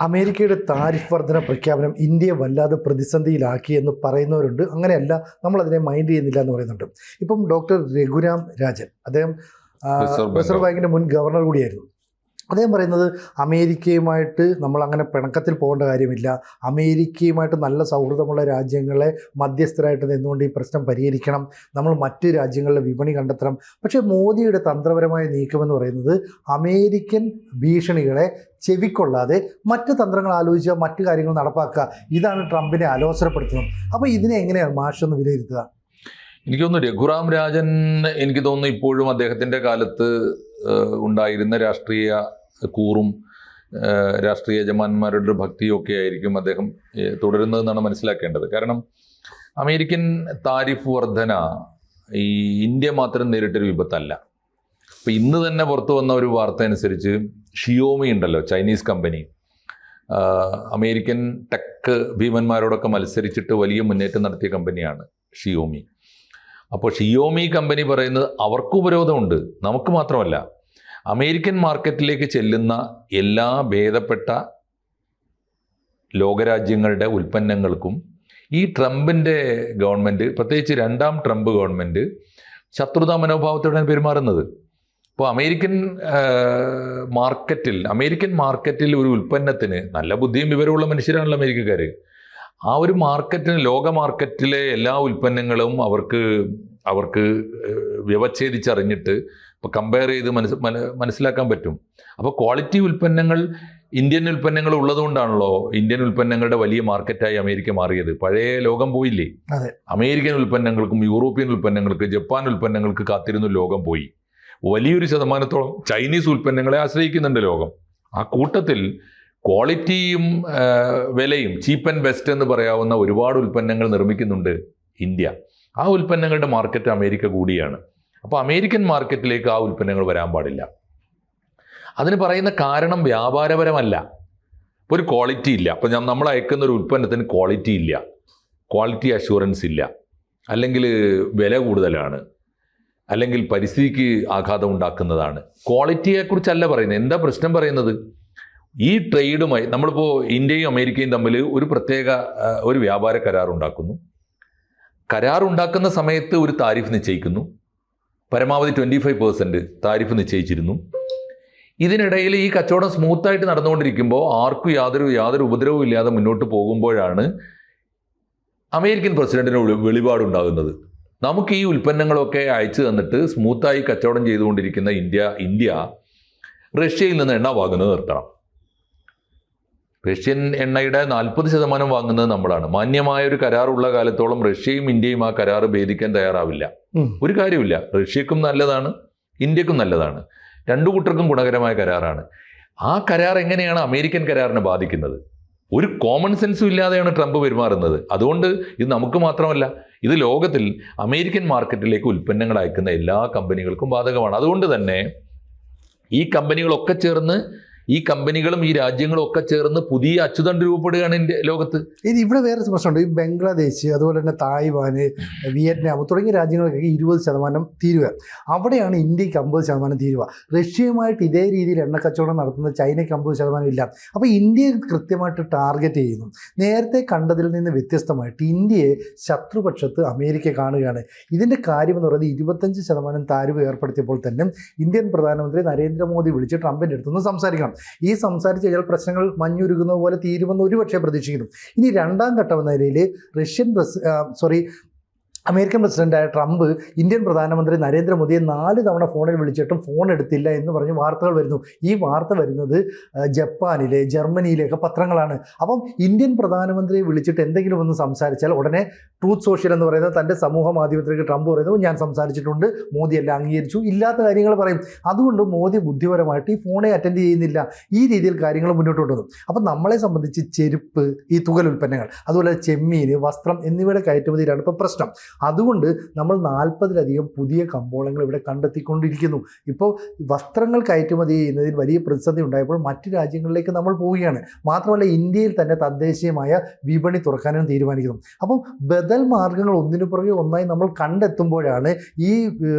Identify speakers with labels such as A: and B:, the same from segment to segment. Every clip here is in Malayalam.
A: അമേരിക്കയുടെ താരിഫ് വർധന പ്രഖ്യാപനം ഇന്ത്യയെ വല്ലാതെ പ്രതിസന്ധിയിലാക്കി എന്ന് പറയുന്നവരുണ്ട്. അങ്ങനെയല്ല, നമ്മളതിനെ മൈൻഡ് ചെയ്യുന്നില്ല എന്ന് പറയുന്നുണ്ട്. ഇപ്പം ഡോക്ടർ രഘുരാം രാജൻ, അദ്ദേഹം റിസർവ് ബാങ്കിൻ്റെ മുൻ ഗവർണർ കൂടിയായിരുന്നു. അദ്ദേഹം പറയുന്നത് അമേരിക്കയുമായിട്ട് നമ്മൾ അങ്ങനെ പിണക്കത്തിൽ പോകേണ്ട കാര്യമില്ല, അമേരിക്കയുമായിട്ട് നല്ല സൗഹൃദമുള്ള രാജ്യങ്ങളെ മധ്യസ്ഥരായിട്ട് നിന്നുകൊണ്ട് ഈ പ്രശ്നം പരിഹരിക്കണം, നമ്മൾ മറ്റ് രാജ്യങ്ങളിലെ വിപണി കണ്ടെത്തണം. പക്ഷേ മോദിയുടെ തന്ത്രപരമായ നീക്കമെന്ന് പറയുന്നത് അമേരിക്കൻ ഭീഷണികളെ ചെവിക്കൊള്ളാതെ മറ്റ് തന്ത്രങ്ങൾ ആലോചിക്കുക, മറ്റു കാര്യങ്ങൾ നടപ്പാക്കുക. ഇതാണ് ട്രംപിനെ അലോസരപ്പെടുത്തുന്നത്. അപ്പോൾ ഇതിനെ എങ്ങനെയാണ് മാഷൊന്ന് വിലയിരുത്തുക?
B: എനിക്ക് തോന്നുന്നു രഘുറാം രാജൻ, എനിക്ക് തോന്നുന്നു ഇപ്പോഴും അദ്ദേഹത്തിൻ്റെ കാലത്ത് ഉണ്ടായിരുന്ന രാഷ്ട്രീയ കൂറും രാഷ്ട്രീയ യജമാന്മാരുടെ ഭക്തിയും ഒക്കെ ആയിരിക്കും അദ്ദേഹം തുടരുന്നതെന്നാണ് മനസ്സിലാക്കേണ്ടത്. കാരണം അമേരിക്കൻ താരിഫ് വർധന ഈ ഇന്ത്യ മാത്രം നേരിട്ടൊരു വിപത്തല്ല. അപ്പോൾ ഇന്ന് തന്നെ പുറത്തു വന്ന ഒരു വാർത്ത അനുസരിച്ച് ഷിയോമി ഉണ്ടല്ലോ, ചൈനീസ് കമ്പനി, അമേരിക്കൻ ടെക് ഭീമന്മാരോടൊക്കെ മത്സരിച്ചിട്ട് വലിയ മുന്നേറ്റം നടത്തിയ കമ്പനിയാണ് ഷിയോമി. അപ്പോൾ ഷിയോമി കമ്പനി പറയുന്നത് അവർക്ക് ഉപരോധമുണ്ട്, നമുക്ക് മാത്രമല്ല, അമേരിക്കൻ മാർക്കറ്റിലേക്ക് ചെല്ലുന്ന എല്ലാ ഭേദപ്പെട്ട ലോകരാജ്യങ്ങളുടെ ഉൽപ്പന്നങ്ങൾക്കും ഈ ട്രംപിൻ്റെ ഗവൺമെൻറ്, പ്രത്യേകിച്ച് രണ്ടാം ട്രംപ് ഗവൺമെൻറ് ശത്രുതാ മനോഭാവത്തോടെയാണ് പെരുമാറുന്നത്. അപ്പോൾ അമേരിക്കൻ മാർക്കറ്റിൽ ഒരു ഉൽപ്പന്നത്തിന്, നല്ല ബുദ്ധിയും വിവരമുള്ള മനുഷ്യരാണല്ലോ അമേരിക്കക്കാർ, ആ ഒരു മാർക്കറ്റിന്, ലോക മാർക്കറ്റിലെ എല്ലാ ഉൽപ്പന്നങ്ങളും അവർക്ക് വ്യവച്ഛേദിച്ചറിഞ്ഞിട്ട് ഇപ്പോൾ കമ്പയർ ചെയ്ത് മനസ്സിലാക്കാൻ പറ്റും. അപ്പോൾ ക്വാളിറ്റി ഉൽപ്പന്നങ്ങൾ, ഇന്ത്യൻ ഉൽപ്പന്നങ്ങൾ ഉള്ളതുകൊണ്ടാണല്ലോ ഇന്ത്യൻ ഉൽപ്പന്നങ്ങളുടെ വലിയ മാർക്കറ്റായി അമേരിക്ക മാറിയത്. പഴയ ലോകം പോയില്ലേ, അമേരിക്കൻ ഉൽപ്പന്നങ്ങൾക്കും യൂറോപ്യൻ ഉൽപ്പന്നങ്ങൾക്ക്, ജപ്പാൻ ഉൽപ്പന്നങ്ങൾക്ക് കാത്തിരുന്ന ലോകം പോയി. വലിയൊരു ശതമാനത്തോളം ചൈനീസ് ഉൽപ്പന്നങ്ങളെ ആശ്രയിക്കുന്നുണ്ട് ലോകം. ആ കൂട്ടത്തിൽ ക്വാളിറ്റിയും വിലയും, ചീപ്പ് ആൻഡ് ബെസ്റ്റ് എന്ന് പറയാവുന്ന ഒരുപാട് ഉൽപ്പന്നങ്ങൾ നിർമ്മിക്കുന്നുണ്ട് ഇന്ത്യ. ആ ഉൽപ്പന്നങ്ങളുടെ മാർക്കറ്റ് അമേരിക്ക കൂടിയാണ്. അപ്പോൾ അമേരിക്കൻ മാർക്കറ്റിലേക്ക് ആ ഉൽപ്പന്നങ്ങൾ വരാൻ പാടില്ല. അതിന് പറയുന്ന കാരണം വ്യാപാരപരമല്ല. ഇപ്പോൾ ഒരു ക്വാളിറ്റി ഇല്ല, അപ്പോൾ നമ്മൾ അയക്കുന്ന ഒരു ഉൽപ്പന്നത്തിന് ക്വാളിറ്റി ഇല്ല, ക്വാളിറ്റി അഷ്യൂറൻസ് ഇല്ല, അല്ലെങ്കിൽ വില കൂടുതലാണ്, അല്ലെങ്കിൽ പരിസ്ഥിതിക്ക് ആഘാതം ഉണ്ടാക്കുന്നതാണ്. ക്വാളിറ്റിയെക്കുറിച്ചല്ല പറയുന്നത്. എന്താ പ്രശ്നം പറയുന്നത്? ഈ ട്രേഡുമായി നമ്മളിപ്പോൾ ഇന്ത്യയും അമേരിക്കയും തമ്മിൽ ഒരു വ്യാപാര കരാറുണ്ടാക്കുന്നു. കരാറുണ്ടാക്കുന്ന സമയത്ത് ഒരു താരിഫ് നിശ്ചയിക്കുന്നു. പരമാവധി 25% താരിഫ് നിശ്ചയിച്ചിരുന്നു. ഇതിനിടയിൽ ഈ കച്ചവടം സ്മൂത്തായിട്ട് നടന്നുകൊണ്ടിരിക്കുമ്പോൾ ആർക്കും യാതൊരു ഉപദ്രവവും ഇല്ലാതെ മുന്നോട്ട് പോകുമ്പോഴാണ് അമേരിക്കൻ പ്രസിഡന്റിന് വെളിപാടുണ്ടാകുന്നത്. നമുക്ക് ഈ ഉൽപ്പന്നങ്ങളൊക്കെ അയച്ചു തന്നിട്ട് സ്മൂത്തായി കച്ചവടം ചെയ്തുകൊണ്ടിരിക്കുന്ന ഇന്ത്യ റഷ്യയിൽ നിന്ന് എണ്ണ വാങ്ങുന്നത് നിർത്തണം. റഷ്യൻ എണ്ണയുടെ 40% വാങ്ങുന്നത് നമ്മളാണ്. മാന്യമായ ഒരു കരാറുള്ള കാലത്തോളം റഷ്യയും ഇന്ത്യയും ആ കരാർ ഭേദിക്കാൻ തയ്യാറാവില്ല. ഒരു കാര്യമില്ല. റഷ്യക്കും നല്ലതാണ്, ഇന്ത്യക്കും നല്ലതാണ്, രണ്ടു കൂട്ടർക്കും ഗുണകരമായ കരാറാണ്. ആ കരാർ എങ്ങനെയാണ് അമേരിക്കൻ കരാറിനെ ബാധിക്കുന്നത്? ഒരു കോമൺ സെൻസും ഇല്ലാതെയാണ് ട്രംപ് പെരുമാറുന്നത്. അതുകൊണ്ട് ഇത് നമുക്ക് മാത്രമല്ല, ഇത് ലോകത്തിൽ അമേരിക്കൻ മാർക്കറ്റിലേക്ക് ഉൽപ്പന്നങ്ങൾ അയക്കുന്ന എല്ലാ കമ്പനികൾക്കും ബാധകമാണ്. അതുകൊണ്ട് തന്നെ ഈ കമ്പനികളും ഈ രാജ്യങ്ങളും ഒക്കെ ചേർന്ന് പുതിയ അച്ചുതണ്ട് രൂപപ്പെടുകയാണ് ലോകത്ത്.
A: ഇവിടെ വേറെ പ്രശ്നമുണ്ട്. ഈ ബംഗ്ലാദേശ്, അതുപോലെ തന്നെ തായ്വാന്, വിയറ്റ്നാം തുടങ്ങിയ രാജ്യങ്ങൾക്കൊക്കെ 20% തീരുവ. അവിടെയാണ് ഇന്ത്യക്ക് 50% തീരുവ. റഷ്യയുമായിട്ട് ഇതേ രീതിയിൽ എണ്ണക്കച്ചവടം നടത്തുന്ന ചൈനയ്ക്ക് 50% ഇല്ല. അപ്പോൾ ഇന്ത്യയെ കൃത്യമായിട്ട് ടാർഗറ്റ് ചെയ്യുന്നു. നേരത്തെ കണ്ടതിൽ നിന്ന് വ്യത്യസ്തമായിട്ട് ഇന്ത്യയെ ശത്രുപക്ഷത്ത് അമേരിക്ക കാണുകയാണ്. ഇതിൻ്റെ കാര്യമെന്ന് പറയുന്നത് 25% താരിഫ് ഏർപ്പെടുത്തിയപ്പോൾ തന്നെ ഇന്ത്യൻ പ്രധാനമന്ത്രി നരേന്ദ്രമോദി വിളിച്ച് ട്രംപിൻ്റെ അടുത്തുനിന്ന് സംസാരിക്കണം. ഈ സംസാരിച്ച് കഴിഞ്ഞാൽ പ്രശ്നങ്ങൾ മഞ്ഞുരുകുന്നത് പോലെ തീരുമെന്ന് ഒരുപക്ഷെ പ്രതീക്ഷിക്കുന്നു. ഇനി രണ്ടാം ഘട്ടം എന്ന നിലയിൽ അമേരിക്കൻ പ്രസിഡന്റായ ട്രംപ് ഇന്ത്യൻ പ്രധാനമന്ത്രി നരേന്ദ്രമോദിയെ 4 തവണ ഫോണിൽ വിളിച്ചിട്ടും ഫോൺ എടുത്തില്ല എന്ന് പറഞ്ഞ് വാർത്തകൾ വരുന്നു. ഈ വാർത്ത വരുന്നത് ജപ്പാനിലെ, ജർമ്മനിയിലെയൊക്കെ പത്രങ്ങളാണ്. അപ്പം ഇന്ത്യൻ പ്രധാനമന്ത്രിയെ വിളിച്ചിട്ട് എന്തെങ്കിലും ഒന്ന് സംസാരിച്ചാൽ ഉടനെ ട്രൂത്ത് സോഷ്യൽ എന്ന് പറയുന്നത് തൻ്റെ സമൂഹ മാധ്യമത്തിലേക്ക് ട്രംപ് പറയുന്നു, ഞാൻ സംസാരിച്ചിട്ടുണ്ട്, മോദി എല്ലാം അംഗീകരിച്ചു, ഇല്ലാത്ത കാര്യങ്ങൾ പറയും. അതുകൊണ്ട് മോദി ബുദ്ധിപരമായിട്ട് ഈ ഫോണെ അറ്റൻഡ് ചെയ്യുന്നില്ല. ഈ രീതിയിൽ കാര്യങ്ങൾ മുന്നോട്ട് കൊണ്ടുവന്നു. അപ്പം നമ്മളെ സംബന്ധിച്ച് ചെരുപ്പ്, ഈ തുകൽ ഉൽപ്പന്നങ്ങൾ, അതുപോലെ ചെമ്മീൻ, വസ്ത്രം എന്നിവയുടെ കയറ്റുമതിയിലാണ് ഇപ്പോൾ പ്രശ്നം. അതുകൊണ്ട് നമ്മൾ 40-ലധികം പുതിയ കമ്പോളങ്ങൾ ഇവിടെ കണ്ടെത്തിക്കൊണ്ടിരിക്കുന്നു. ഇപ്പോൾ വസ്ത്രങ്ങൾ കയറ്റുമതി ചെയ്യുന്നതിൽ വലിയ പ്രതിസന്ധി ഉണ്ടായപ്പോൾ മറ്റ് രാജ്യങ്ങളിലേക്ക് നമ്മൾ പോവുകയാണ്. മാത്രമല്ല ഇന്ത്യയിൽ തന്നെ തദ്ദേശീയമായ വിപണി തുറക്കാനും തീരുമാനിക്കുന്നു. അപ്പം ബദൽ മാർഗ്ഗങ്ങൾ ഒന്നിനു പുറകെ ഒന്നായി നമ്മൾ കണ്ടെത്തുമ്പോഴാണ് ഈ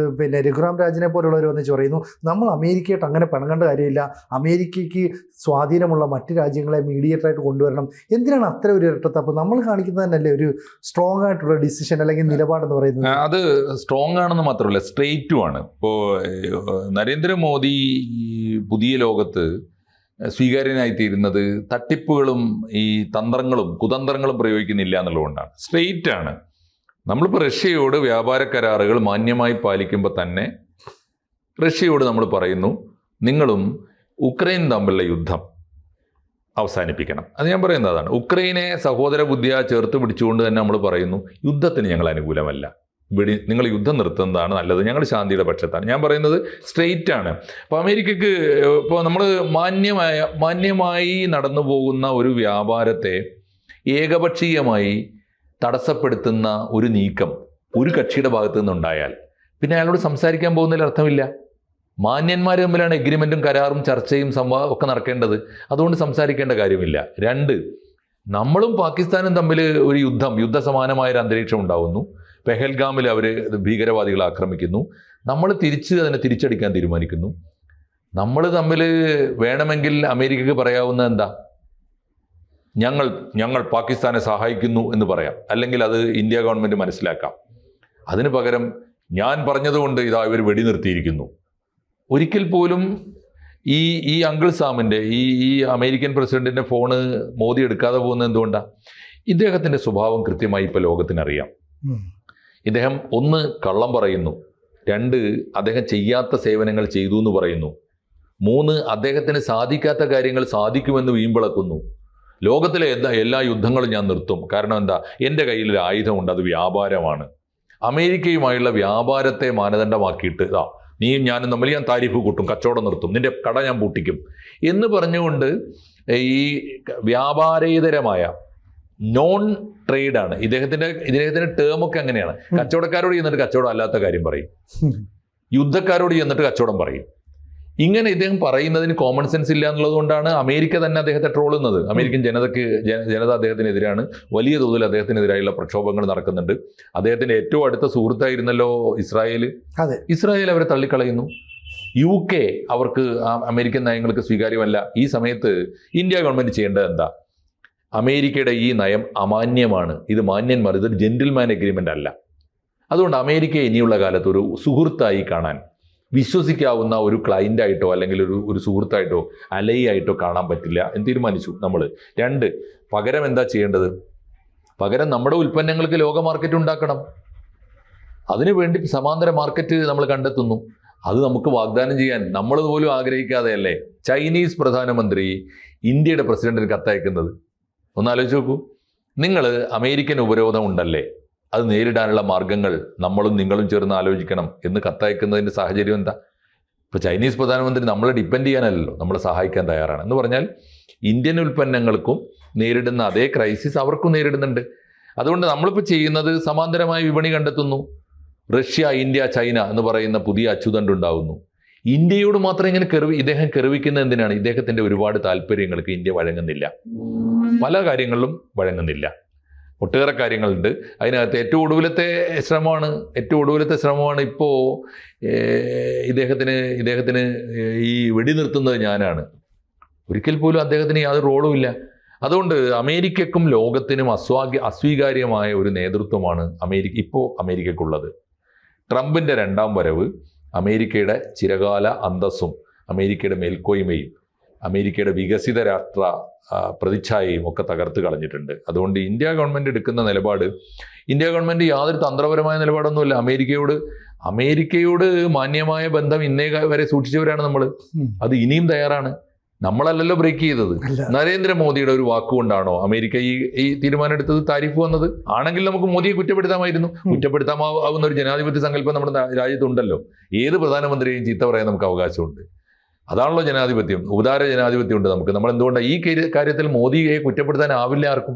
A: രഘുറാം രാജനെ പോലുള്ളവർ വന്ന് പറയുന്നു നമ്മൾ അമേരിക്കയായിട്ട് അങ്ങനെ പിണങ്ങേണ്ട കാര്യമില്ല, അമേരിക്കയ്ക്ക് സ്വാധീനമുള്ള മറ്റ് രാജ്യങ്ങളെ മീഡിയേറ്ററായിട്ട് കൊണ്ടുവരണം. എന്തിനാണ് അത്ര ഒരു ഇരട്ടത്താപ്പ്? നമ്മൾ കാണിക്കുന്നത് തന്നെയല്ലേ ഒരു സ്ട്രോങ് ആയിട്ടുള്ള ഡിസിഷൻ അല്ലെങ്കിൽ നിലപാടെന്ന് പറയുന്നത്?
B: അത് സ്ട്രോങ് ആണെന്ന് മാത്രമല്ല സ്ട്രെയിറ്റും ആണ്. ഇപ്പോൾ നരേന്ദ്രമോദി പുതിയ ലോകത്ത് സ്വീകാര്യനായിത്തീരുന്നത് തട്ടിപ്പുകളും ഈ തന്ത്രങ്ങളും കുതന്ത്രങ്ങളും പ്രയോഗിക്കുന്നില്ല എന്നുള്ളതുകൊണ്ടാണ്. സ്ട്രെയിറ്റ് ആണ്. നമ്മളിപ്പോൾ റഷ്യയോട് വ്യാപാര കരാറുകൾ മാന്യമായി പാലിക്കുമ്പോൾ തന്നെ റഷ്യയോട് നമ്മൾ പറയുന്നു നിങ്ങളും ഉക്രൈൻ തമ്മിലുള്ള യുദ്ധം അവസാനിപ്പിക്കണം. അത് ഞാൻ പറയുന്നത് അതാണ്. ഉക്രൈനെ സഹോദര ബുദ്ധിയാ ചേർത്ത് പിടിച്ചുകൊണ്ട് തന്നെ നമ്മൾ പറയുന്നു യുദ്ധത്തിന് ഞങ്ങൾ അനുകൂലമല്ല, നിങ്ങൾ യുദ്ധം നിർത്തുന്നതാണ് നല്ലത്, ഞങ്ങൾ ശാന്തിയുടെ പക്ഷത്താണ്. ഞാൻ പറയുന്നത് സ്ട്രെയിറ്റ് ആണ്. അപ്പോൾ അമേരിക്കക്ക് ഇപ്പോൾ നമ്മൾ മാന്യമായി നടന്നു പോകുന്ന ഒരു വ്യാപാരത്തെ ഏകപക്ഷീയമായി തടസ്സപ്പെടുത്തുന്ന ഒരു നീക്കം ഒരു കക്ഷിയുടെ ഭാഗത്തു നിന്നുണ്ടായാൽ പിന്നെ അയാളോട് സംസാരിക്കാൻ പോകുന്നതിൽ അർത്ഥമില്ല. മാന്യന്മാർ തമ്മിലാണ് എഗ്രിമെൻറ്റും കരാറും ചർച്ചയും സംവാദം ഒക്കെ നടക്കേണ്ടത്. അതുകൊണ്ട് സംസാരിക്കേണ്ട കാര്യമില്ല. 2, നമ്മളും പാകിസ്ഥാനും തമ്മിൽ ഒരു യുദ്ധസമാനമായൊരു അന്തരീക്ഷം ഉണ്ടാകുന്നു. പെഹൽഗാമിൽ അവർ ഭീകരവാദികളെ ആക്രമിക്കുന്നു, നമ്മൾ അതിനെ തിരിച്ചടിക്കാൻ തീരുമാനിക്കുന്നു. നമ്മൾ തമ്മിൽ വേണമെങ്കിൽ അമേരിക്കക്ക് പറയാവുന്ന എന്താ, ഞങ്ങൾ പാകിസ്ഥാനെ സഹായിക്കുന്നു എന്ന് പറയാം, അല്ലെങ്കിൽ അത് ഇന്ത്യ ഗവൺമെൻറ് മനസ്സിലാക്കാം. അതിന് പകരം ഞാൻ പറഞ്ഞതുകൊണ്ട് ഇതാ ഇവർ വെടിനിർത്തിയിരിക്കുന്നു. ഒരിക്കൽ പോലും ഈ അങ്കിൾ സാമിൻ്റെ ഈ അമേരിക്കൻ പ്രസിഡന്റിൻ്റെ ഫോണ് മോദി എടുക്കാതെ പോകുന്നത് എന്തുകൊണ്ടാണ്? ഇദ്ദേഹത്തിൻ്റെ സ്വഭാവം കൃത്യമായി ഇപ്പോൾ ലോകത്തിനറിയാം. ഇദ്ദേഹം 1 കള്ളം പറയുന്നു, 2 അദ്ദേഹം ചെയ്യാത്ത സേവനങ്ങൾ ചെയ്തു എന്ന് പറയുന്നു, 3 അദ്ദേഹത്തിന് സാധിക്കാത്ത കാര്യങ്ങൾ സാധിക്കുമെന്ന് വീമ്പിളക്കുന്നു. ലോകത്തിലെ എല്ലാ യുദ്ധങ്ങളും ഞാൻ നിർത്തും, കാരണം എന്താ, എൻ്റെ കയ്യിൽ ഒരു ആയുധമുണ്ട്, അത് വ്യാപാരമാണ്. അമേരിക്കയുമായുള്ള വ്യാപാരത്തെ മാനദണ്ഡമാക്കിയിട്ട് നീയും ഞാനും തമ്മിൽ ഞാൻ താരിഫ് കൂട്ടും, കച്ചവടം നിർത്തും, നിന്റെ കട ഞാൻ പൂട്ടിക്കും എന്ന് പറഞ്ഞുകൊണ്ട് ഈ വ്യാപാരേതരമായ നോൺ ട്രേഡാണ് ഇദ്ദേഹത്തിൻ്റെ ടേമൊക്കെ അങ്ങനെയാണ്. കച്ചവടക്കാരോട് ചെന്നിട്ട് കച്ചവടം അല്ലാത്ത കാര്യം പറയും, യുദ്ധക്കാരോട് ചെന്നിട്ട് കച്ചവടം പറയും. ഇങ്ങനെ ഇദ്ദേഹം പറയുന്നതിന് കോമൺ സെൻസ് ഇല്ല എന്നുള്ളത് കൊണ്ടാണ് അമേരിക്ക തന്നെ അദ്ദേഹത്തെ ട്രോളുന്നത്. അമേരിക്കൻ ജനത അദ്ദേഹത്തിനെതിരാണ്. വലിയ തോതിൽ അദ്ദേഹത്തിനെതിരായുള്ള പ്രക്ഷോഭങ്ങൾ നടക്കുന്നുണ്ട്. അദ്ദേഹത്തിൻ്റെ ഏറ്റവും അടുത്ത സുഹൃത്തായിരുന്നല്ലോ ഇസ്രായേൽ അവരെ തള്ളിക്കളയുന്നു. UK അവർക്ക് അമേരിക്കൻ നയങ്ങൾക്ക് സ്വീകാര്യമല്ല. ഈ സമയത്ത് ഇന്ത്യ ഗവൺമെൻറ് ചെയ്യേണ്ടത് എന്താ? അമേരിക്കയുടെ ഈ നയം അമാന്യമാണ്, ഇത് മാന്യന്മാർ, ഇതൊരു ജെന്റിൽമാൻ എഗ്രിമെൻ്റ് അല്ല. അതുകൊണ്ട് അമേരിക്കയെ ഇനിയുള്ള കാലത്ത് ഒരു സുഹൃത്തായി കാണാൻ, വിശ്വസിക്കാവുന്ന ഒരു ക്ലയൻ്റായിട്ടോ അല്ലെങ്കിൽ ഒരു സുഹൃത്തായിട്ടോ അലൈയായിട്ടോ കാണാൻ പറ്റില്ല എന്ന് തീരുമാനിച്ചു നമ്മൾ. 2, പകരം എന്താ ചെയ്യേണ്ടത്? പകരം നമ്മുടെ ഉൽപ്പന്നങ്ങൾക്ക് ലോക മാർക്കറ്റ് ഉണ്ടാക്കണം. അതിനുവേണ്ടി സമാന്തര മാർക്കറ്റ് നമ്മൾ കണ്ടെത്തുന്നു. അത് നമുക്ക് വാഗ്ദാനം ചെയ്യാൻ നമ്മളതുപോലും ആഗ്രഹിക്കാതെയല്ലേ ചൈനീസ് പ്രധാനമന്ത്രി ഇന്ത്യയുടെ പ്രസിഡന്റിന് കത്തയക്കുന്നത്? ഒന്ന് ആലോചിച്ച് നോക്കൂ. നിങ്ങൾ അമേരിക്കൻ ഉപരോധം ഉണ്ടല്ലേ, അത് നേരിടാനുള്ള മാർഗങ്ങൾ നമ്മളും നിങ്ങളും ചേർന്ന് ആലോചിക്കണം എന്ന് കത്തയക്കുന്നതിൻ്റെ സാഹചര്യം എന്താ? ഇപ്പോൾ ചൈനീസ് പ്രധാനമന്ത്രി നമ്മളെ ഡിപ്പെൻഡ് ചെയ്യാനല്ലല്ലോ, നമ്മളെ സഹായിക്കാൻ തയ്യാറാണ്. എന്ന് പറഞ്ഞാൽ ഇന്ത്യൻ ഉൽപ്പന്നങ്ങൾക്കും നേരിടുന്ന അതേ ക്രൈസിസ് അവർക്കും നേരിടുന്നുണ്ട്. അതുകൊണ്ട് നമ്മളിപ്പോൾ ചെയ്യുന്നത് സമാന്തരമായ വിപണി കണ്ടെത്തുന്നു. റഷ്യ, ഇന്ത്യ, ചൈന എന്ന് പറയുന്ന പുതിയ അച്ചുതണ്ട് ഉണ്ടാകുന്നു. ഇന്ത്യയോട് മാത്രം ഇങ്ങനെ ഇദ്ദേഹം കെറുവിക്കുന്നത് എന്തിനാണ്? ഇദ്ദേഹത്തിൻ്റെ ഒരുപാട് താല്പര്യങ്ങൾക്ക് ഇന്ത്യ വഴങ്ങുന്നില്ല, പല കാര്യങ്ങളിലും വഴങ്ങുന്നില്ല. ഒട്ടേറെ കാര്യങ്ങളുണ്ട്. അതിനകത്ത് ഏറ്റവും ഒടുവിലത്തെ ശ്രമമാണ് ഇപ്പോൾ ഇദ്ദേഹത്തിന് ഈ വെടിനിർത്തുന്നത് ഞാനാണ്. ഒരിക്കൽ പോലും അദ്ദേഹത്തിന് യാതൊരു റോളും ഇല്ല. അതുകൊണ്ട് അമേരിക്കക്കും ലോകത്തിനും അസ്വീകാര്യമായ ഒരു നേതൃത്വമാണ് ഇപ്പോൾ അമേരിക്കക്കുള്ളത്. ട്രംപിൻ്റെ 2ാം വരവ് അമേരിക്കയുടെ ചിരകാല അന്തസ്സും അമേരിക്കയുടെ മേൽക്കോയ്മയും അമേരിക്കയുടെ വികസിത രാഷ്ട്ര പ്രതിച്ഛായയും ഒക്കെ തകർത്ത് കളഞ്ഞിട്ടുണ്ട്. അതുകൊണ്ട് ഇന്ത്യ ഗവൺമെൻറ് എടുക്കുന്ന നിലപാട്, ഇന്ത്യ ഗവൺമെൻറ് യാതൊരു തന്ത്രപരമായ നിലപാടൊന്നുമില്ല. അമേരിക്കയോട് മാന്യമായ ബന്ധം ഇന്നേ വരെ സൂക്ഷിച്ചവരാണ് നമ്മൾ. അത് ഇനിയും തയ്യാറാണ്. നമ്മളല്ലല്ലോ ബ്രേക്ക് ചെയ്തത്. നരേന്ദ്രമോദിയുടെ ഒരു വാക്കുകൊണ്ടാണോ അമേരിക്ക ഈ തീരുമാനം എടുത്തത്, താരിഫ് വന്നത്? ആണെങ്കിൽ നമുക്ക് മോദിയെ കുറ്റപ്പെടുത്താമായിരുന്നു. കുറ്റപ്പെടുത്താമാവുന്ന ഒരു ജനാധിപത്യ സങ്കല്പം നമ്മുടെ രാജ്യത്തുണ്ടല്ലോ. ഏത് പ്രധാനമന്ത്രിയെയും ചീത്ത പറയാൻ നമുക്ക് അവകാശമുണ്ട്. അതാണല്ലോ ജനാധിപത്യം, ഉദാര ജനാധിപത്യം ഉണ്ട് നമുക്ക്. നമ്മൾ എന്തുകൊണ്ടാണ് ഈ കാര്യത്തിൽ മോദിയെ കുറ്റപ്പെടുത്താനാവില്ല ആർക്കും?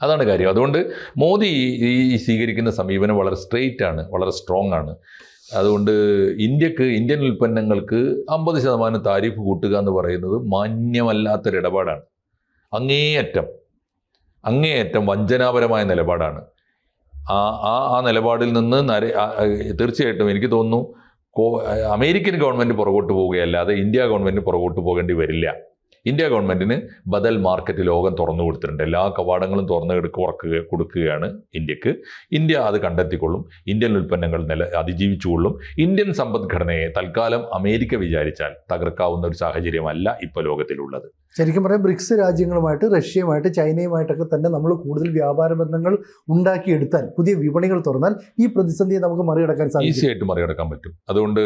B: അതാണ് കാര്യം. അതുകൊണ്ട് മോദി ഈ സ്വീകരിക്കുന്ന സമീപനം വളരെ സ്ട്രെയിറ്റ് ആണ്, വളരെ സ്ട്രോങ് ആണ്. അതുകൊണ്ട് ഇന്ത്യൻ ഉൽപ്പന്നങ്ങൾക്ക് 50% താരിഫ് കൂട്ടുക എന്ന് പറയുന്നത് മാന്യമല്ലാത്തൊരിടപാടാണ്. അങ്ങേയറ്റം വഞ്ചനാപരമായ നിലപാടാണ്. ആ നിലപാടിൽ നിന്ന് തീർച്ചയായിട്ടും എനിക്ക് തോന്നുന്നു അമേരിക്കൻ ഗവൺമെൻറ് പുറകോട്ട് പോവുകയല്ലാതെ ഇന്ത്യ ഗവൺമെൻറ് പുറകോട്ട് പോകേണ്ടി വരില്ല. ഇന്ത്യ ഗവൺമെൻറ്റിന് ബദൽ മാർക്കറ്റ് ലോകം തുറന്നു കൊടുത്തിട്ടുണ്ട്. എല്ലാ കവാടങ്ങളും കൊടുക്കുകയാണ് ഇന്ത്യക്ക്. ഇന്ത്യ അത് കണ്ടെത്തിക്കൊള്ളും. ഇന്ത്യൻ ഉൽപ്പന്നങ്ങൾ അതിജീവിച്ചുകൊള്ളും. ഇന്ത്യൻ സമ്പദ്ഘടനയെ തൽക്കാലം അമേരിക്ക വിചാരിച്ചാൽ തകർക്കാവുന്ന ഒരു സാഹചര്യമല്ല ഇപ്പോൾ ലോകത്തിലുള്ളത്.
A: ശരിക്കും പറയാം, ബ്രിക്സ് രാജ്യങ്ങളുമായിട്ട്, റഷ്യയുമായിട്ട്, ചൈനയുമായിട്ടൊക്കെ തന്നെ നമ്മൾ കൂടുതൽ വ്യാപാര ബന്ധങ്ങൾ ഉണ്ടാക്കിയെടുത്താൽ, പുതിയ വിപണികൾ തുറന്നാൽ ഈ പ്രതിസന്ധിയെ നമുക്ക് മറികടക്കാൻ സാധിക്കും.
B: ഈസിയായിട്ട് മറികടക്കാൻ പറ്റും. അതുകൊണ്ട്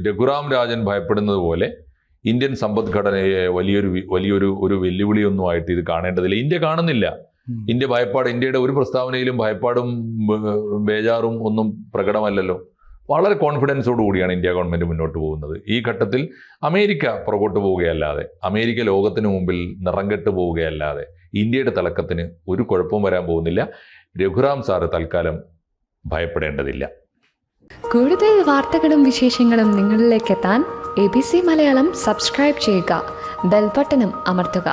B: രഘുറാം രാജൻ ഭയപ്പെടുന്നത് പോലെ ഇന്ത്യൻ സമ്പദ്ഘടനയെ വലിയൊരു വെല്ലുവിളിയൊന്നുമായിട്ട് ഇത് കാണേണ്ടതില്ല. ഇന്ത്യ കാണുന്നില്ല. ഇന്ത്യയുടെ ഒരു പ്രസ്താവനയിലും ഭയപ്പാടും ബേജാറും ഒന്നും പ്രകടമല്ലല്ലോ. വളരെ കോൺഫിഡൻസോടു കൂടിയാണ് ഇന്ത്യ ഗവൺമെൻറ് മുന്നോട്ട് പോകുന്നത്. ഈ ഘട്ടത്തിൽ അമേരിക്ക പുറകോട്ട് പോവുകയല്ലാതെ, അമേരിക്ക ലോകത്തിന് മുമ്പിൽ നിറം കെട്ട് പോവുകയല്ലാതെ ഇന്ത്യയുടെ തിളക്കത്തിന് ഒരു കുഴപ്പവും വരാൻ പോകുന്നില്ല. രഘുറാം സാറ് തൽക്കാലം ഭയപ്പെടേണ്ടതില്ല.
C: കൂടുതൽ വാർത്തകളും വിശേഷങ്ങളും നിങ്ങളിലേക്ക് എത്താൻ ABC മലയാളം സബ്സ്ക്രൈബ് ചെയ്യുക, ബെൽ ബട്ടണും അമർത്തുക.